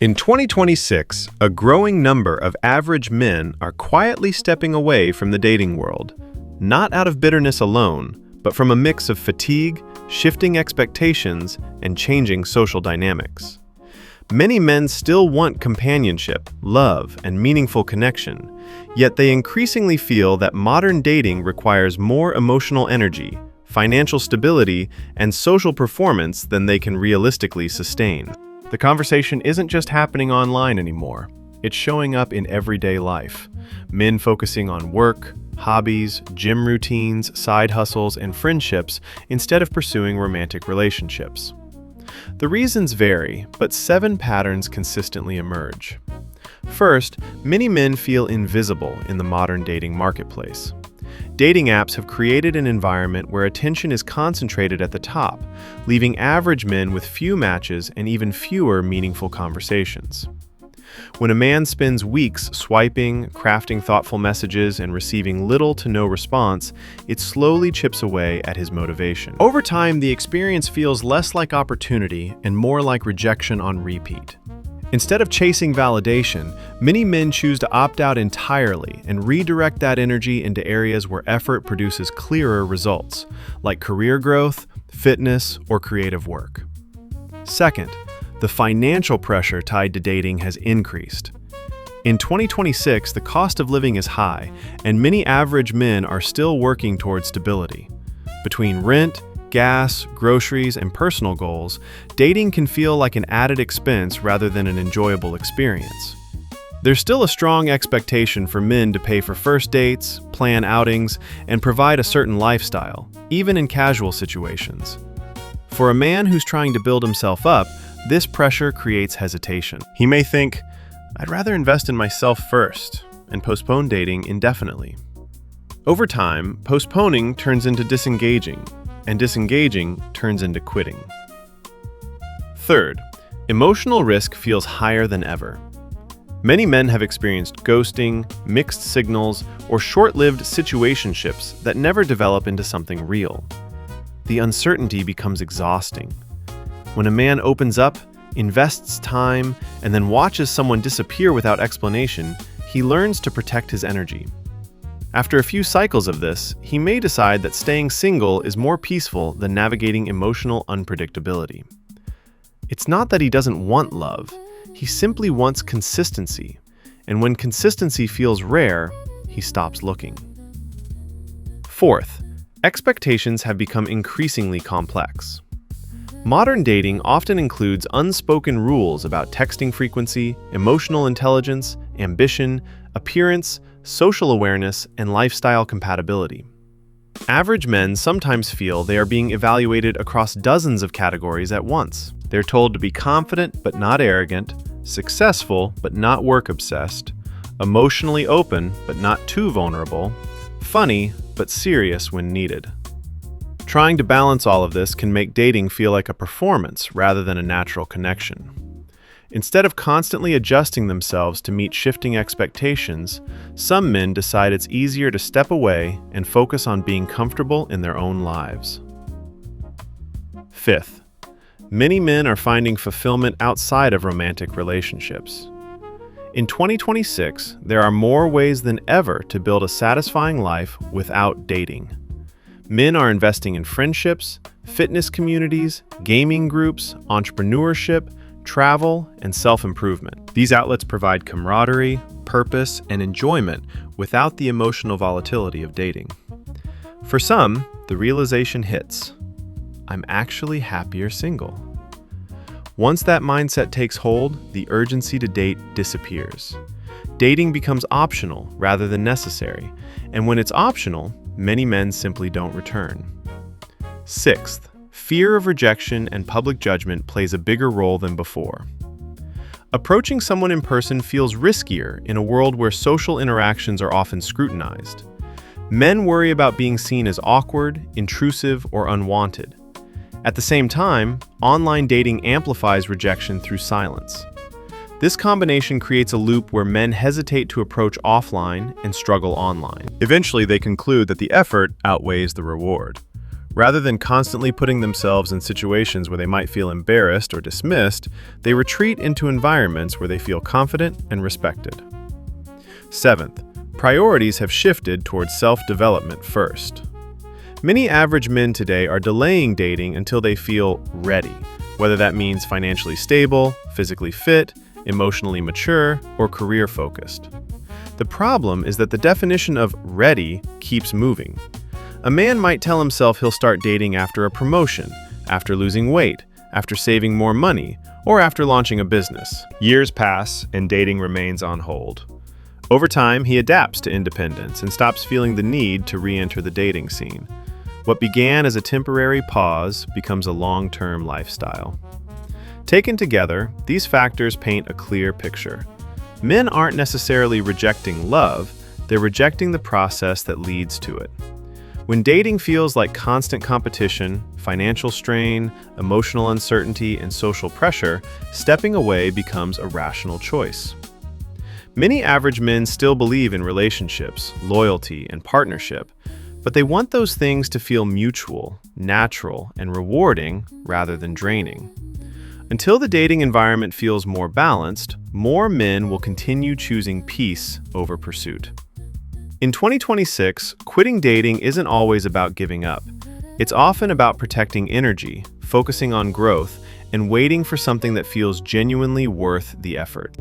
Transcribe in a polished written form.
In 2026, a growing number of average men are quietly stepping away from the dating world, not out of bitterness alone, but from a mix of fatigue, shifting expectations, and changing social dynamics. Many men still want companionship, love, and meaningful connection, yet they increasingly feel that modern dating requires more emotional energy, financial stability, and social performance than they can realistically sustain. The conversation isn't just happening online anymore. It's showing up in everyday life. Men focusing on work, hobbies, gym routines, side hustles, and friendships instead of pursuing romantic relationships. The reasons vary, but 7 patterns consistently emerge. First, many men feel invisible in the modern dating marketplace. Dating apps have created an environment where attention is concentrated at the top, leaving average men with few matches and even fewer meaningful conversations. When a man spends weeks swiping, crafting thoughtful messages, and receiving little to no response, it slowly chips away at his motivation. Over time, the experience feels less like opportunity and more like rejection on repeat. Instead of chasing validation, many men choose to opt out entirely and redirect that energy into areas where effort produces clearer results, like career growth, fitness, or creative work. Second, the financial pressure tied to dating has increased. In 2026, the cost of living is high, and many average men are still working toward stability. Between rent, gas, groceries, and personal goals, dating can feel like an added expense rather than an enjoyable experience. There's still a strong expectation for men to pay for first dates, plan outings, and provide a certain lifestyle, even in casual situations. For a man who's trying to build himself up, this pressure creates hesitation. He may think, "I'd rather invest in myself first," and postpone dating indefinitely. Over time, postponing turns into disengaging, and disengaging turns into quitting. Third, emotional risk feels higher than ever. Many men have experienced ghosting, mixed signals, or short-lived situationships that never develop into something real. The uncertainty becomes exhausting. When a man opens up, invests time, and then watches someone disappear without explanation, he learns to protect his energy. After a few cycles of this, he may decide that staying single is more peaceful than navigating emotional unpredictability. It's not that he doesn't want love, he simply wants consistency, and when consistency feels rare, he stops looking. Fourth, expectations have become increasingly complex. Modern dating often includes unspoken rules about texting frequency, emotional intelligence, ambition, appearance, social awareness, and lifestyle compatibility. Average men sometimes feel they are being evaluated across dozens of categories at once. They're told to be confident but not arrogant, successful but not work-obsessed, emotionally open but not too vulnerable, funny but serious when needed. Trying to balance all of this can make dating feel like a performance rather than a natural connection. Instead of constantly adjusting themselves to meet shifting expectations, some men decide it's easier to step away and focus on being comfortable in their own lives. Fifth, many men are finding fulfillment outside of romantic relationships. In 2026, there are more ways than ever to build a satisfying life without dating. Men are investing in friendships, fitness communities, gaming groups, entrepreneurship, travel, and self-improvement. These outlets provide camaraderie, purpose, and enjoyment without the emotional volatility of dating. For some, the realization hits: I'm actually happier single. Once that mindset takes hold, the urgency to date disappears. Dating becomes optional rather than necessary, and when it's optional, many men simply don't return. Sixth, fear of rejection and public judgment plays a bigger role than before. Approaching someone in person feels riskier in a world where social interactions are often scrutinized. Men worry about being seen as awkward, intrusive, or unwanted. At the same time, online dating amplifies rejection through silence. This combination creates a loop where men hesitate to approach offline and struggle online. Eventually, they conclude that the effort outweighs the reward. Rather than constantly putting themselves in situations where they might feel embarrassed or dismissed, they retreat into environments where they feel confident and respected. Seventh, priorities have shifted towards self-development first. Many average men today are delaying dating until they feel ready, whether that means financially stable, physically fit, emotionally mature, or career-focused. The problem is that the definition of ready keeps moving. A man might tell himself he'll start dating after a promotion, after losing weight, after saving more money, or after launching a business. Years pass, and dating remains on hold. Over time, he adapts to independence and stops feeling the need to re-enter the dating scene. What began as a temporary pause becomes a long-term lifestyle. Taken together, these factors paint a clear picture. Men aren't necessarily rejecting love, they're rejecting the process that leads to it. When dating feels like constant competition, financial strain, emotional uncertainty, and social pressure, stepping away becomes a rational choice. Many average men still believe in relationships, loyalty, and partnership, but they want those things to feel mutual, natural, and rewarding rather than draining. Until the dating environment feels more balanced, more men will continue choosing peace over pursuit. In 2026, quitting dating isn't always about giving up. It's often about protecting energy, focusing on growth, and waiting for something that feels genuinely worth the effort.